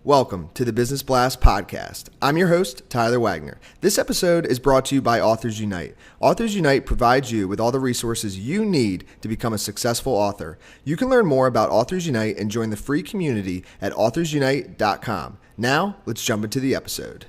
Welcome to the Business Blast podcast. I'm your host, Tyler Wagner. This episode is brought to you by Authors Unite. Authors Unite provides you with all the resources you need to become a successful author. You can learn more about Authors Unite and join the free community at authorsunite.com. Now, let's jump into the episode.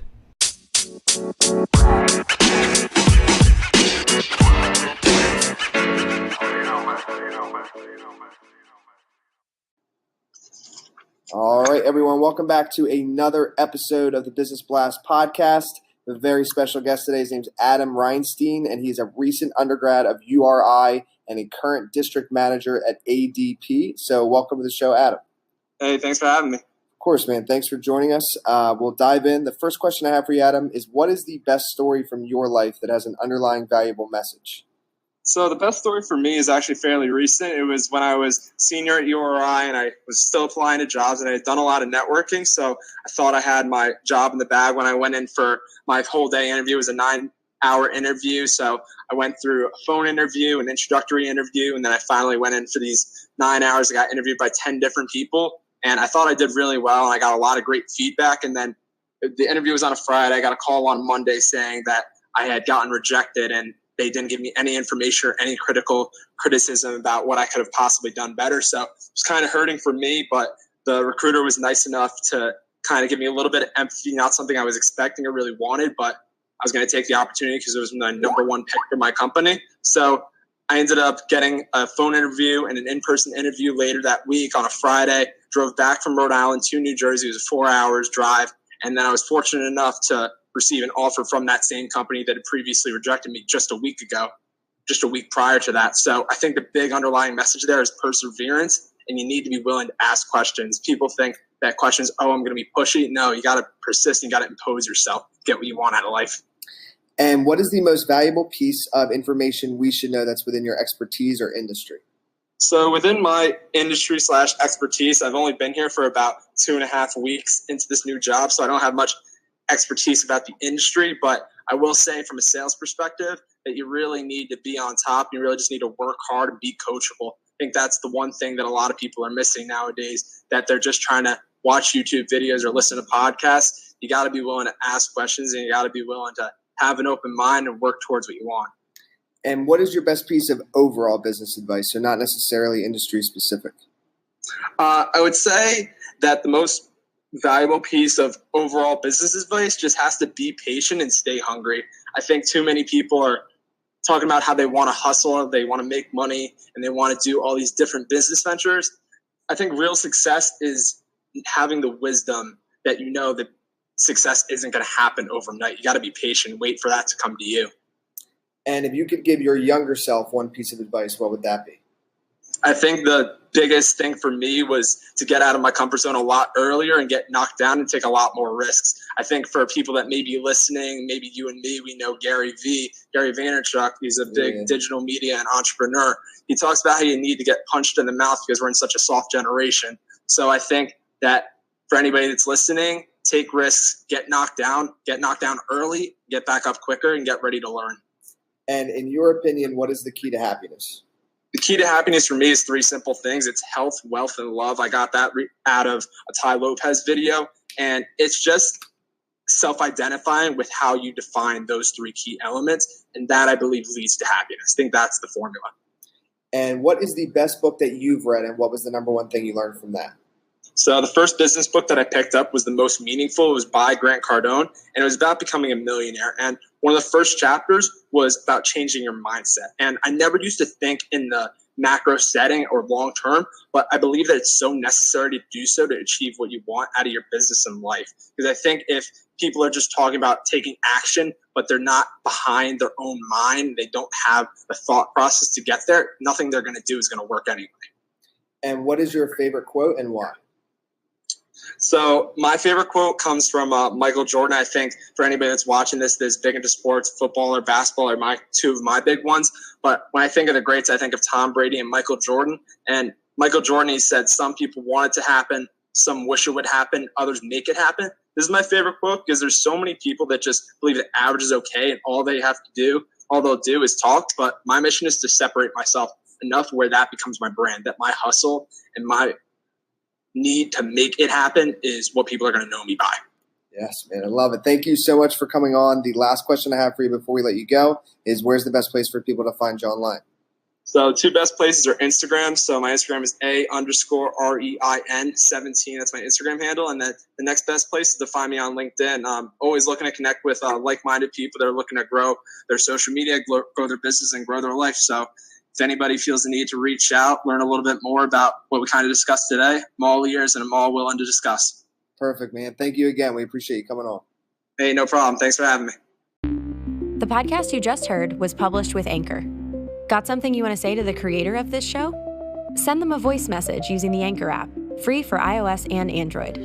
All right, everyone, welcome back to another episode of the Business Blast podcast. A very special guest today. His name's Adam Reinstein, and he's a recent undergrad of URI and a current district manager at ADP. So welcome to the show, Adam. Hey, thanks for having me. Of course, man. Thanks for joining us. We'll dive in. The first question I have for you, Adam, is what is the best story from your life that has an underlying valuable message? So the best story for me is actually fairly recent. It was when I was senior at URI and I was still applying to jobs and I had done a lot of networking. So I thought I had my job in the bag when I went in for my whole day interview. It was a 9-hour interview. So I went through a phone interview, an introductory interview, and then I finally went in for these 9 hours. I got interviewed by 10 different people and I thought I did really well and I got a lot of great feedback. And then the interview was on a Friday. I got a call on Monday saying that I had gotten rejected and they didn't give me any information or any criticism about what I could have possibly done better. So it was kind of hurting for me, but the recruiter was nice enough to kind of give me a little bit of empathy, not something I was expecting or really wanted, but I was going to take the opportunity because it was my number one pick for my company. So I ended up getting a phone interview and an in-person interview later that week on a Friday, drove back from Rhode Island to New Jersey. It was a 4 hours drive. And then I was fortunate enough to receive an offer from that same company that had previously rejected me just a week prior to that. So I think the big underlying message there is perseverance, and you need to be willing to ask questions. People think that questions, I'm going to be pushy. No, you got to persist and you got to impose yourself, get what you want out of life. And what is the most valuable piece of information we should know that's within your expertise or industry? So within my industry / expertise, I've only been here for about 2.5 weeks into this new job, so I don't have much expertise about the industry, but I will say from a sales perspective that you really need to be on top. You really just need to work hard and be coachable. I think that's the one thing that a lot of people are missing nowadays, that they're just trying to watch YouTube videos or listen to podcasts. You got to be willing to ask questions and you got to be willing to have an open mind and work towards what you want. And what is your best piece of overall business advice, so not necessarily industry specific? I would say that the most valuable piece of overall business advice just has to be patient and stay hungry. I think too many people are talking about how they want to hustle, they want to make money, and they want to do all these different business ventures. I think real success is having the wisdom that you know that success isn't going to happen overnight. You got to be patient, wait for that to come to you. And if you could give your younger self one piece of advice, what would that be? I think the biggest thing for me was to get out of my comfort zone a lot earlier and get knocked down and take a lot more risks. I think for people that may be listening, maybe you and me, we know Gary Vaynerchuk. He's a big digital media and entrepreneur. He talks about how you need to get punched in the mouth because we're in such a soft generation. So I think that for anybody that's listening, take risks, get knocked down early, get back up quicker, and get ready to learn. And in your opinion, what is the key to happiness? The key to happiness for me is 3 simple things. It's health, wealth, and love. I got that out of a Ty Lopez video. And it's just self-identifying with how you define those 3 key elements. And that, I believe, leads to happiness. I think that's the formula. And what is the best book that you've read, and what was the number one thing you learned from that? So the first business book that I picked up was the most meaningful. It was by Grant Cardone, and it was about becoming a millionaire. And one of the first chapters was about changing your mindset. And I never used to think in the macro setting or long term, but I believe that it's so necessary to do so to achieve what you want out of your business and life. Because I think if people are just talking about taking action, but they're not behind their own mind, they don't have the thought process to get there, nothing they're going to do is going to work anyway. And what is your favorite quote and why? So my favorite quote comes from Michael Jordan. I think for anybody that's watching this that's big into sports, football or basketball are my 2 of my big ones. But when I think of the greats, I think of Tom Brady and Michael Jordan. And Michael Jordan, he said, some people want it to happen, some wish it would happen, others make it happen. This is my favorite quote because there's so many people that just believe that average is okay and all they'll do is talk. But my mission is to separate myself enough where that becomes my brand, that my hustle and my need to make it happen is what people are going to know me by. Yes, man. I love it. Thank you so much for coming on. The last question I have for you before we let you go is, where's the best place for people to find you online? So two best places are Instagram. So my Instagram is A_REIN17. That's my Instagram handle. And then the next best place is to find me on LinkedIn. I'm always looking to connect with like-minded people that are looking to grow their social media, grow their business, and grow their life. So if anybody feels the need to reach out, learn a little bit more about what we kind of discussed today, I'm all ears and I'm all willing to discuss. Perfect, man. Thank you again. We appreciate you coming on. Hey, no problem. Thanks for having me. The podcast you just heard was published with Anchor. Got something you want to say to the creator of this show? Send them a voice message using the Anchor app, free for iOS and Android.